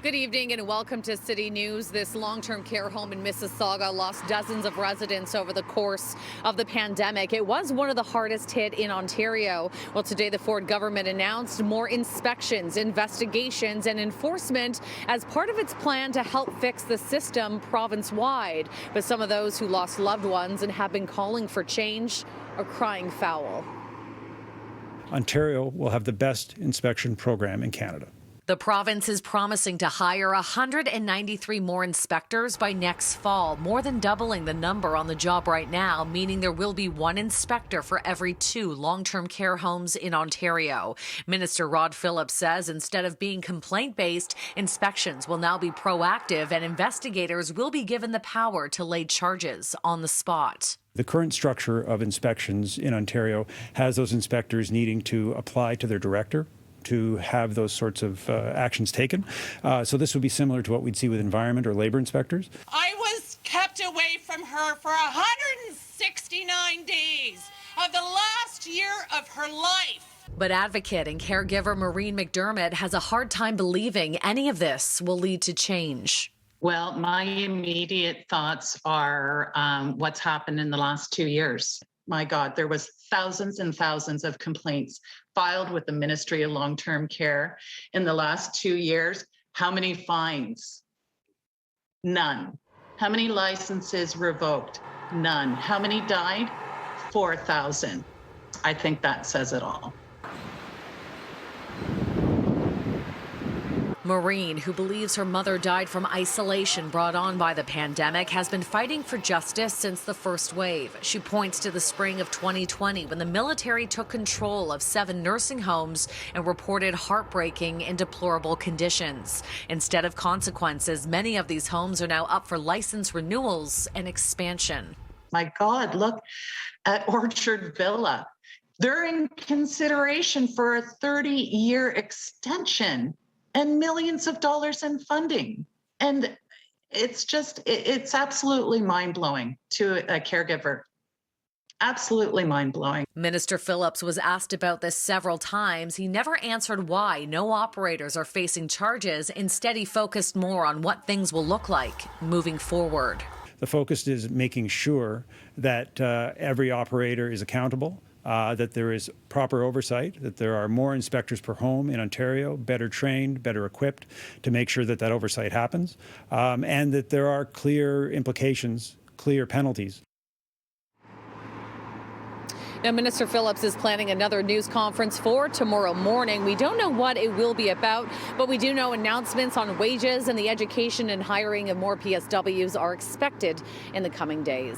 Good evening and welcome to City News. This long-term care home in Mississauga lost dozens of residents over the course of the pandemic. It was one of the hardest hit in Ontario. Well, today the Ford government announced more inspections, investigations and enforcement as part of its plan to help fix the system province-wide. But some of those who lost loved ones and have been calling for change are crying foul. Ontario will have the best inspection program in Canada. The province is promising to hire 193 more inspectors by next fall, more than doubling the number on the job right now, meaning there will be one inspector for every 2 long-term care homes in Ontario. Minister Rod Phillips says instead of being complaint-based, inspections will now be proactive and investigators will be given the power to lay charges on the spot. The current structure of inspections in Ontario has those inspectors needing to apply to their director to have those sorts of actions taken. So this would be similar to what we'd see with environment or labor inspectors. I was kept away from her for 169 days of the last year of her life. But advocate and caregiver Maureen McDermott has a hard time believing any of this will lead to change. Well, my immediate thoughts are what's happened in the last 2 years. My God, there was thousands and thousands of complaints filed with the Ministry of Long-Term Care in the last 2 years. How many fines? None. How many licenses revoked? None. How many died? 4,000. I think that says it all. Maureen, who believes her mother died from isolation brought on by the pandemic, has been fighting for justice since the first wave. She points to the spring of 2020 when the military took control of 7 nursing homes and reported heartbreaking and deplorable conditions. Instead of consequences, many of these homes are now up for license renewals and expansion. My God, look at Orchard Villa. They're in consideration for a 30-year extension and millions of dollars in funding. And it's absolutely mind-blowing to a caregiver. Absolutely mind-blowing. Minister Phillips was asked about this several times. He never answered why no operators are facing charges. Instead, he focused more on what things will look like moving forward. The focus is making sure that every operator is accountable, that there is proper oversight, that there are more inspectors per home in Ontario, better trained, better equipped to make sure that that oversight happens, and that there are clear implications, clear penalties. Now, Minister Phillips is planning another news conference for tomorrow morning. We don't know what it will be about, but we do know announcements on wages and the education and hiring of more PSWs are expected in the coming days.